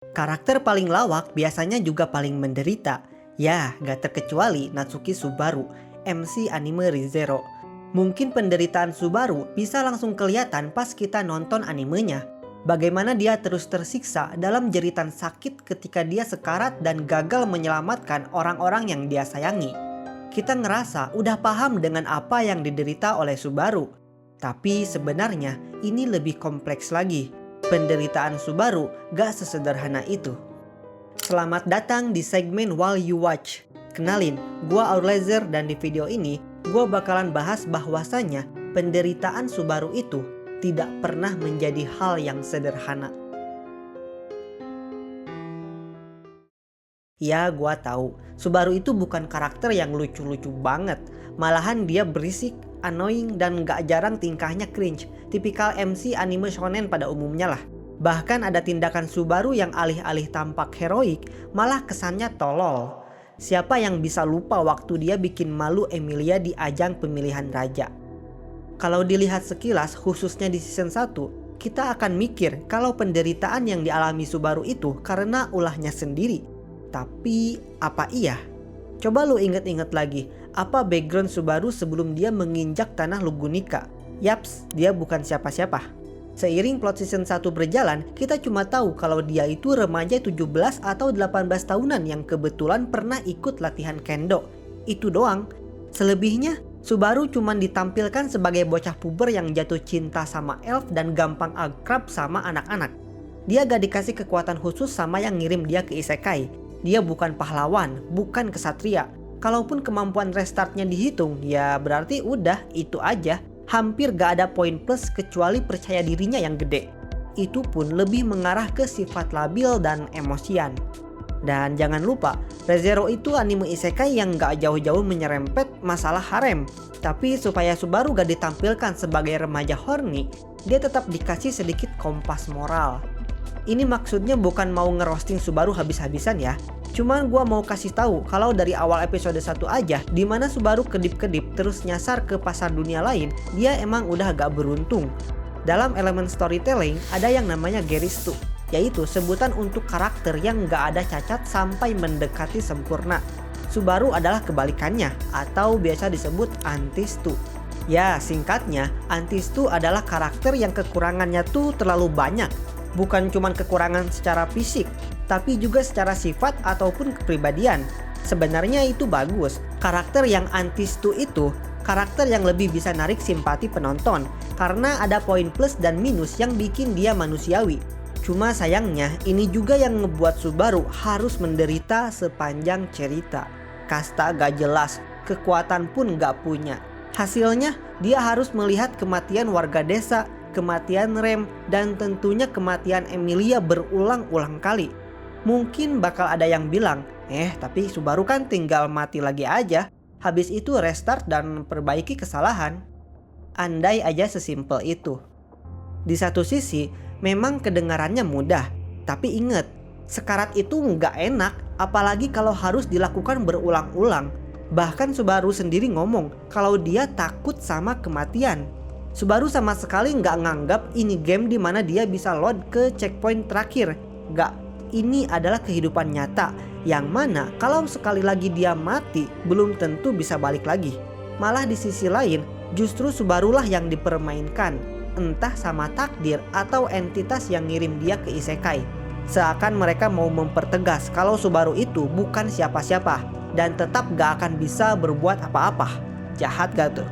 Karakter paling lawak biasanya juga paling menderita. Ya, gak terkecuali Natsuki Subaru, MC anime ReZero. Mungkin penderitaan Subaru bisa langsung kelihatan pas kita nonton animenya. Bagaimana dia terus tersiksa dalam jeritan sakit ketika dia sekarat dan gagal menyelamatkan orang-orang yang dia sayangi. Kita ngerasa udah paham dengan apa yang diderita oleh Subaru. Tapi sebenarnya ini lebih kompleks lagi. Penderitaan Subaru gak sesederhana itu. Selamat datang di segmen While You Watch. Kenalin, gua Aurlazer dan di video ini gua bakalan bahas bahwasannya penderitaan Subaru itu tidak pernah menjadi hal yang sederhana. Ya, gua tahu, Subaru itu bukan karakter yang lucu-lucu banget. Malahan dia berisik, annoying, dan gak jarang tingkahnya cringe. Tipikal MC anime shonen pada umumnya lah. Bahkan ada tindakan Subaru yang alih-alih tampak heroik, malah kesannya tolol. Siapa yang bisa lupa waktu dia bikin malu Emilia di ajang pemilihan raja? Kalau dilihat sekilas, khususnya di season 1, kita akan mikir kalau penderitaan yang dialami Subaru itu karena ulahnya sendiri. Tapi apa iya? Coba lu inget-inget lagi, apa background Subaru sebelum dia menginjak tanah Lugunika? Yaps, dia bukan siapa-siapa. Seiring plot season 1 berjalan, kita cuma tahu kalau dia itu remaja 17 atau 18 tahunan yang kebetulan pernah ikut latihan kendo. Itu doang. Selebihnya, Subaru cuma ditampilkan sebagai bocah puber yang jatuh cinta sama elf dan gampang akrab sama anak-anak. Dia gak dikasih kekuatan khusus sama yang ngirim dia ke isekai. Dia bukan pahlawan, bukan kesatria. Kalaupun kemampuan restartnya dihitung, ya berarti udah itu aja. Hampir gak ada poin plus kecuali percaya dirinya yang gede. Itu pun lebih mengarah ke sifat labil dan emosian. Dan jangan lupa, ReZero itu anime isekai yang gak jauh-jauh menyerempet masalah harem. Tapi supaya Subaru gak ditampilkan sebagai remaja horny, dia tetap dikasih sedikit kompas moral. Ini maksudnya bukan mau ngerosting Subaru habis-habisan ya. Cuman gua mau kasih tahu kalau dari awal episode 1 aja, dimana Subaru kedip-kedip terus nyasar ke pasar dunia lain, dia emang udah agak beruntung. Dalam elemen storytelling ada yang namanya Geristu, yaitu sebutan untuk karakter yang gak ada cacat sampai mendekati sempurna. Subaru adalah kebalikannya, atau biasa disebut Antistu. Ya, singkatnya, Antistu adalah karakter yang kekurangannya tuh terlalu banyak. Bukan cuma kekurangan secara fisik, tapi juga secara sifat ataupun kepribadian. Sebenarnya itu bagus. Karakter yang Antistu itu karakter yang lebih bisa narik simpati penonton, karena ada poin plus dan minus yang bikin dia manusiawi. Cuma sayangnya ini juga yang ngebuat Subaru harus menderita sepanjang cerita. Kasta gak jelas, kekuatan pun gak punya. Hasilnya dia harus melihat kematian warga desa, kematian Rem, dan tentunya kematian Emilia berulang-ulang kali. Mungkin bakal ada yang bilang, tapi Subaru kan tinggal mati lagi aja. Habis itu restart dan perbaiki kesalahan. Andai aja sesimpel itu. Di satu sisi, memang kedengarannya mudah. Tapi inget, sekarat itu nggak enak, apalagi kalau harus dilakukan berulang-ulang. Bahkan Subaru sendiri ngomong kalau dia takut sama kematian. Subaru sama sekali nggak nganggap ini game dimana dia bisa load ke checkpoint terakhir. Nggak, ini adalah kehidupan nyata yang mana kalau sekali lagi dia mati belum tentu bisa balik lagi. Malah di sisi lain justru Subaru lah yang dipermainkan, entah sama takdir atau entitas yang ngirim dia ke isekai. Seakan mereka mau mempertegas kalau Subaru itu bukan siapa-siapa dan tetap gak akan bisa berbuat apa-apa. Jahat gak tuh?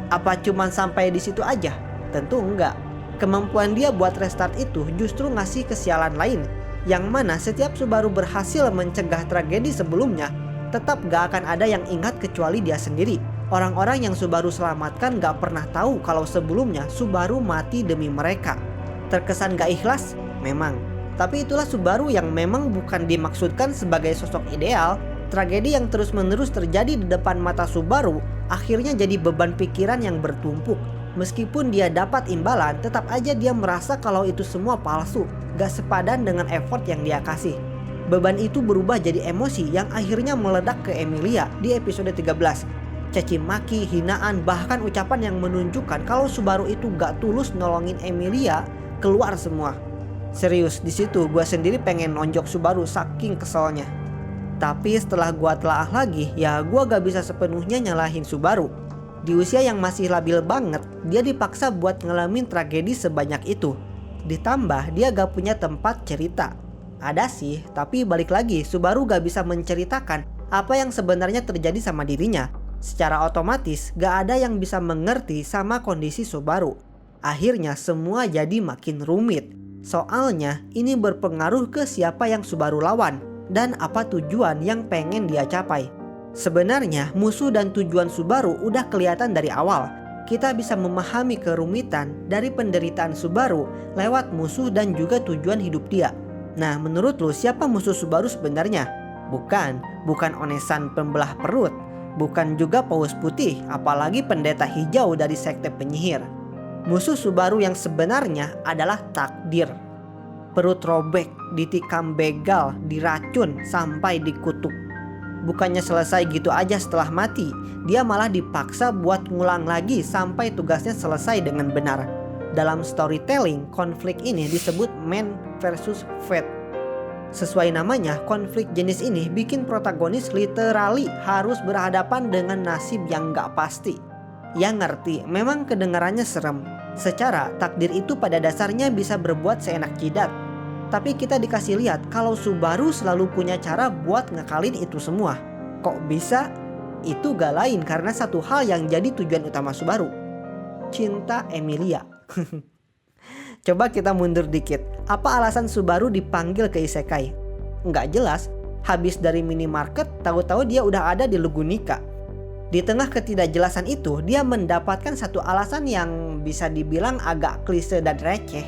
Apa cuman sampai di situ aja? Tentu enggak. Kemampuan dia buat restart itu justru ngasih kesialan lain, yang mana setiap Subaru berhasil mencegah tragedi sebelumnya, tetap gak akan ada yang ingat kecuali dia sendiri. Orang-orang yang Subaru selamatkan gak pernah tahu kalau sebelumnya Subaru mati demi mereka. Terkesan gak ikhlas? Memang. Tapi itulah Subaru yang memang bukan dimaksudkan sebagai sosok ideal. Tragedi yang terus-menerus terjadi di depan mata Subaru akhirnya jadi beban pikiran yang bertumpuk. Meskipun dia dapat imbalan, tetap aja dia merasa kalau itu semua palsu, gak sepadan dengan effort yang dia kasih. Beban itu berubah jadi emosi yang akhirnya meledak ke Emilia di episode 13. Caci maki, hinaan, bahkan ucapan yang menunjukkan kalau Subaru itu gak tulus nolongin Emilia keluar semua. Serius, di situ gue sendiri pengen nonjok Subaru saking keselnya. Tapi setelah gue telaah lagi, ya gue gak bisa sepenuhnya nyalahin Subaru. Di usia yang masih labil banget, dia dipaksa buat ngalamin tragedi sebanyak itu. Ditambah dia gak punya tempat cerita. Ada sih, tapi balik lagi Subaru gak bisa menceritakan apa yang sebenarnya terjadi sama dirinya. Secara otomatis gak ada yang bisa mengerti sama kondisi Subaru. Akhirnya semua jadi makin rumit. Soalnya ini berpengaruh ke siapa yang Subaru lawan dan apa tujuan yang pengen dia capai. Sebenarnya musuh dan tujuan Subaru udah kelihatan dari awal. Kita bisa memahami kerumitan dari penderitaan Subaru lewat musuh dan juga tujuan hidup dia. Nah, menurut lu siapa musuh Subaru sebenarnya? Bukan Onesan pembelah perut, bukan juga Paus Putih, apalagi pendeta hijau dari sekte penyihir. Musuh Subaru yang sebenarnya adalah takdir. Perut robek, ditikam begal, diracun, sampai dikutuk. Bukannya selesai gitu aja setelah mati, dia malah dipaksa buat ngulang lagi sampai tugasnya selesai dengan benar. Dalam storytelling, konflik ini disebut man versus fate. Sesuai namanya, konflik jenis ini bikin protagonis literally harus berhadapan dengan nasib yang gak pasti. Yang ngerti, memang kedengarannya serem. Secara takdir itu pada dasarnya bisa berbuat seenak jidat. Tapi kita dikasih lihat kalau Subaru selalu punya cara buat ngekalin itu semua. Kok bisa? Itu gak lain karena satu hal yang jadi tujuan utama Subaru. Cinta Emilia. Coba kita mundur dikit. Apa alasan Subaru dipanggil ke isekai? Nggak jelas. Habis dari minimarket, tahu-tahu dia udah ada di Lugunika. Di tengah ketidakjelasan itu, dia mendapatkan satu alasan yang bisa dibilang agak klise dan receh.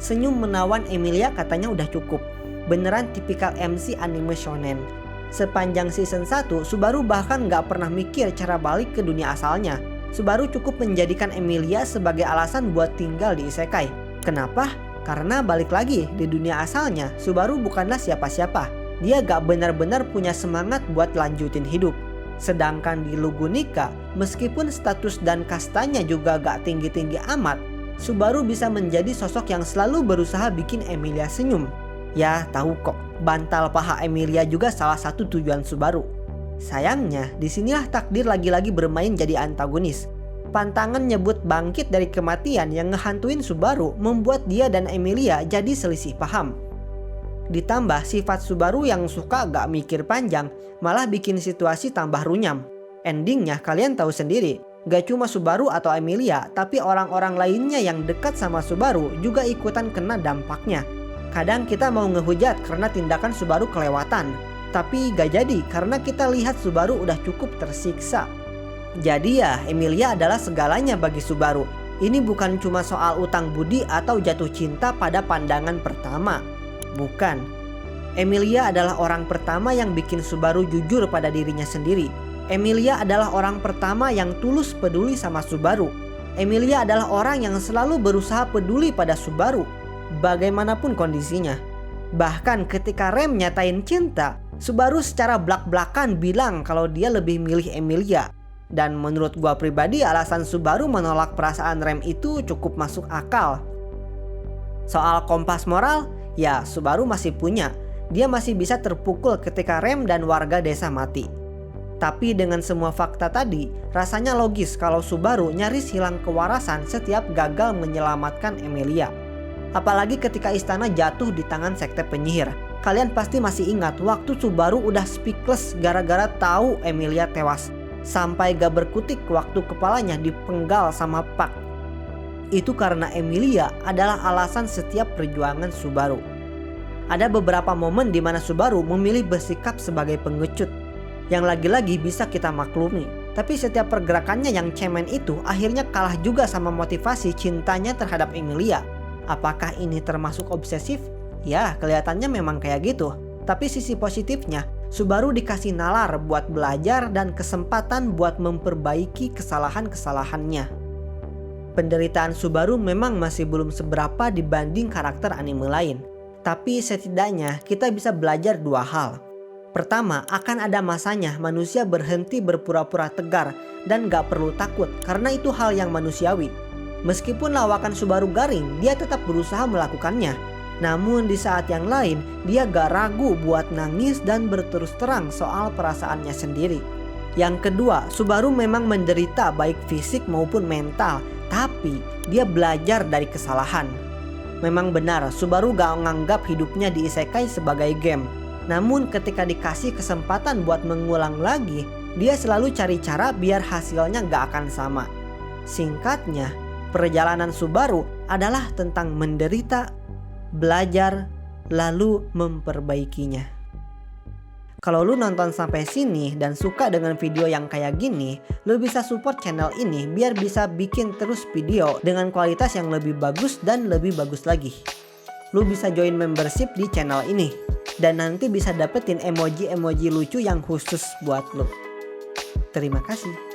Senyum menawan Emilia katanya udah cukup. Beneran tipikal MC anime shonen. Sepanjang season 1, Subaru bahkan nggak pernah mikir cara balik ke dunia asalnya. Subaru cukup menjadikan Emilia sebagai alasan buat tinggal di isekai. Kenapa? Karena balik lagi, di dunia asalnya, Subaru bukanlah siapa-siapa. Dia gak benar-benar punya semangat buat lanjutin hidup. Sedangkan di Lugunika, meskipun status dan kastanya juga gak tinggi-tinggi amat, Subaru bisa menjadi sosok yang selalu berusaha bikin Emilia senyum. Ya tahu kok, bantal paha Emilia juga salah satu tujuan Subaru. Sayangnya, disinilah takdir lagi-lagi bermain jadi antagonis. Pantangan nyebut bangkit dari kematian yang ngehantuin Subaru membuat dia dan Emilia jadi selisih paham. Ditambah sifat Subaru yang suka gak mikir panjang malah bikin situasi tambah runyam. Endingnya kalian tahu sendiri, gak cuma Subaru atau Emilia, tapi orang-orang lainnya yang dekat sama Subaru juga ikutan kena dampaknya. Kadang kita mau ngehujat karena tindakan Subaru kelewatan, tapi gak jadi karena kita lihat Subaru udah cukup tersiksa. Jadi ya, Emilia adalah segalanya bagi Subaru. Ini bukan cuma soal utang budi atau jatuh cinta pada pandangan pertama. Bukan. Emilia adalah orang pertama yang bikin Subaru jujur pada dirinya sendiri. Emilia adalah orang pertama yang tulus peduli sama Subaru. Emilia adalah orang yang selalu berusaha peduli pada Subaru, bagaimanapun kondisinya. Bahkan ketika Rem nyatain cinta, Subaru secara blak-blakan bilang kalau dia lebih milih Emilia. Dan menurut gua pribadi, alasan Subaru menolak perasaan Rem itu cukup masuk akal. Soal kompas moral, ya Subaru masih punya. Dia masih bisa terpukul ketika Rem dan warga desa mati. Tapi dengan semua fakta tadi, rasanya logis kalau Subaru nyaris hilang kewarasan setiap gagal menyelamatkan Emilia. Apalagi ketika istana jatuh di tangan sekte penyihir. Kalian pasti masih ingat waktu Subaru udah speechless gara-gara tahu Emilia tewas. Sampai gak berkutik waktu kepalanya dipenggal sama Pak. Itu karena Emilia adalah alasan setiap perjuangan Subaru. Ada beberapa momen di mana Subaru memilih bersikap sebagai pengecut, yang lagi-lagi bisa kita maklumi. Tapi setiap pergerakannya yang cemen itu akhirnya kalah juga sama motivasi cintanya terhadap Emilia. Apakah ini termasuk obsesif? Ya, kelihatannya memang kayak gitu. Tapi sisi positifnya, Subaru dikasih nalar buat belajar dan kesempatan buat memperbaiki kesalahan-kesalahannya. Penderitaan Subaru memang masih belum seberapa dibanding karakter anime lain. Tapi setidaknya kita bisa belajar dua hal. Pertama, akan ada masanya manusia berhenti berpura-pura tegar dan gak perlu takut karena itu hal yang manusiawi. Meskipun lawakan Subaru garing, dia tetap berusaha melakukannya. Namun di saat yang lain, dia gak ragu buat nangis dan berterus terang soal perasaannya sendiri. Yang kedua, Subaru memang menderita baik fisik maupun mental, tapi dia belajar dari kesalahan. Memang benar, Subaru gak menganggap hidupnya di isekai sebagai game. Namun ketika dikasih kesempatan buat mengulang lagi, dia selalu cari cara biar hasilnya gak akan sama. Singkatnya, perjalanan Subaru adalah tentang menderita, belajar, lalu memperbaikinya. Kalau lu nonton sampai sini dan suka dengan video yang kayak gini, lu bisa support channel ini biar bisa bikin terus video dengan kualitas yang lebih bagus dan lebih bagus lagi. Lu bisa join membership di channel ini dan nanti bisa dapetin emoji-emoji lucu yang khusus buat lu. Terima kasih.